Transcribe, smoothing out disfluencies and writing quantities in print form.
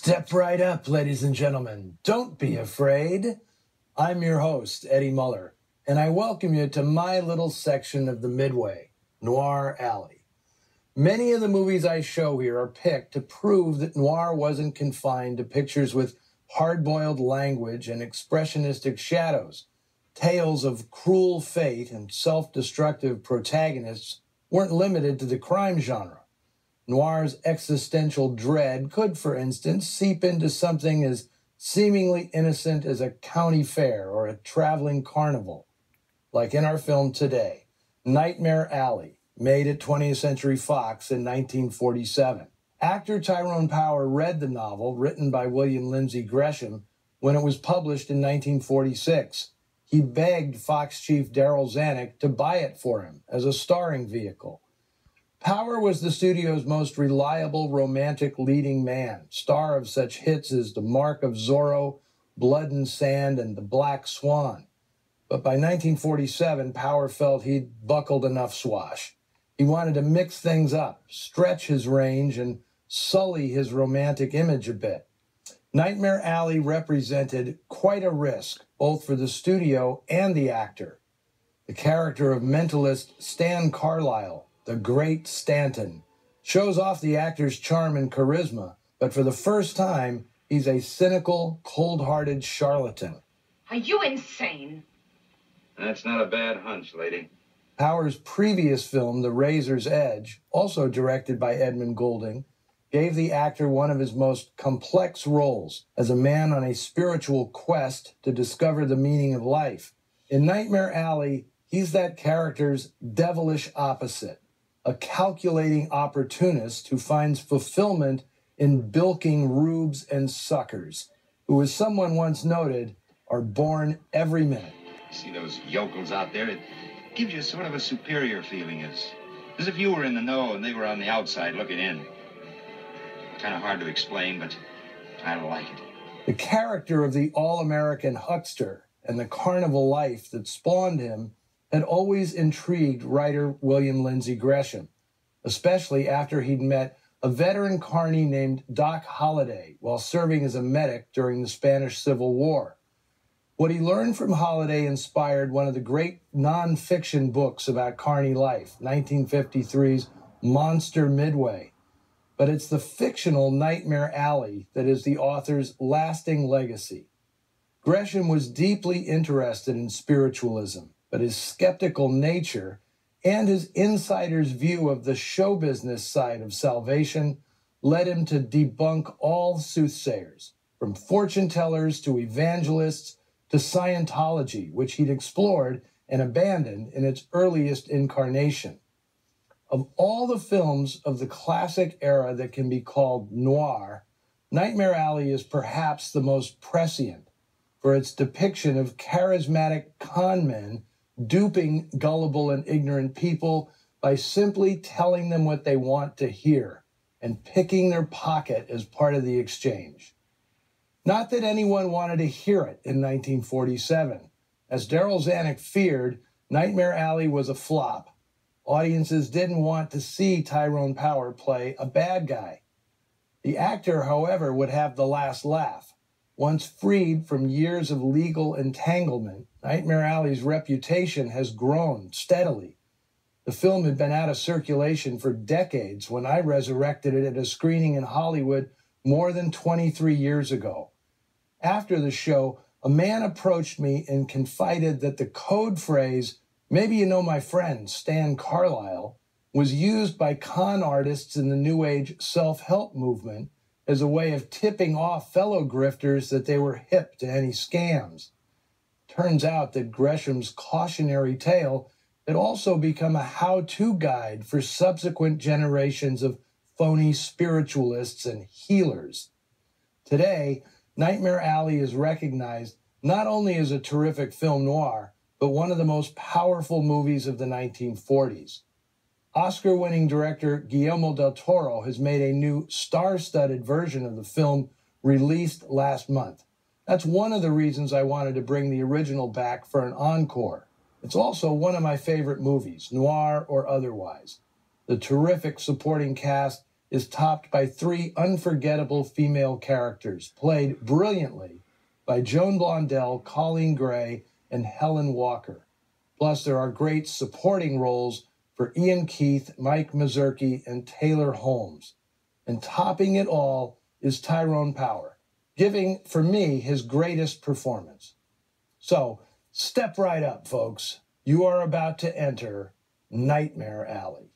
Step right up, ladies and gentlemen. Don't be afraid. I'm your host, Eddie Muller, and I welcome you to my little section of the Midway, Noir Alley. Many of the movies I show here are picked to prove that noir wasn't confined to pictures with hard-boiled language and expressionistic shadows. Tales of cruel fate and self-destructive protagonists weren't limited to the crime genre. Noir's existential dread could, for instance, seep into something as seemingly innocent as a county fair or a traveling carnival. Like in our film today, Nightmare Alley, made at 20th Century Fox in 1947. Actor Tyrone Power read the novel, written by William Lindsay Gresham, when it was published in 1946. He begged Fox chief Darryl Zanuck to buy it for him as a starring vehicle. Power was the studio's most reliable romantic leading man, star of such hits as The Mark of Zorro, Blood and Sand, and The Black Swan. But by 1947, Power felt he'd buckled enough swash. He wanted to mix things up, stretch his range, and sully his romantic image a bit. Nightmare Alley represented quite a risk, both for the studio and the actor. The character of mentalist Stan Carlisle, the Great Stanton, shows off the actor's charm and charisma, but for the first time, he's a cynical, cold-hearted charlatan. Are you insane? That's not a bad hunch, lady. Power's previous film, The Razor's Edge, also directed by Edmund Goulding, gave the actor one of his most complex roles as a man on a spiritual quest to discover the meaning of life. In Nightmare Alley, he's that character's devilish opposite, a calculating opportunist who finds fulfillment in bilking rubes and suckers, who, as someone once noted, are born every minute. See those yokels out there? It gives you sort of a superior feeling, as if you were in the know and they were on the outside looking in. Kind of hard to explain, but I like it. The character of the all-American huckster and the carnival life that spawned him had always intrigued writer William Lindsay Gresham, especially after he'd met a veteran carny named Doc Holliday while serving as a medic during the Spanish Civil War. What he learned from Holliday inspired one of the great non-fiction books about carny life, 1953's Monster Midway. But it's the fictional Nightmare Alley that is the author's lasting legacy. Gresham was deeply interested in spiritualism, but his skeptical nature and his insider's view of the show business side of salvation led him to debunk all soothsayers, from fortune tellers to evangelists to Scientology, which he'd explored and abandoned in its earliest incarnation. Of all the films of the classic era that can be called noir, Nightmare Alley is perhaps the most prescient for its depiction of charismatic con men duping gullible and ignorant people by simply telling them what they want to hear and picking their pocket as part of the exchange. Not that anyone wanted to hear it in 1947. As Darryl Zanuck feared, Nightmare Alley was a flop. Audiences didn't want to see Tyrone Power play a bad guy. The actor, however, would have the last laugh. Once freed from years of legal entanglement, Nightmare Alley's reputation has grown steadily. The film had been out of circulation for decades when I resurrected it at a screening in Hollywood more than 23 years ago. After the show, a man approached me and confided that the code phrase, "Maybe you know my friend, Stan Carlisle," was used by con artists in the New Age self-help movement as a way of tipping off fellow grifters that they were hip to any scams. Turns out that Gresham's cautionary tale had also become a how-to guide for subsequent generations of phony spiritualists and healers. Today, Nightmare Alley is recognized not only as a terrific film noir, but one of the most powerful movies of the 1940s. Oscar-winning director Guillermo del Toro has made a new star-studded version of the film released last month. That's one of the reasons I wanted to bring the original back for an encore. It's also one of my favorite movies, noir or otherwise. The terrific supporting cast is topped by 3 unforgettable female characters, played brilliantly by Joan Blondell, Colleen Gray, and Helen Walker. Plus, there are great supporting roles for Ian Keith, Mike Mazurki, and Taylor Holmes. And topping it all is Tyrone Power, giving, for me, his greatest performance. So, step right up, folks. You are about to enter Nightmare Alley.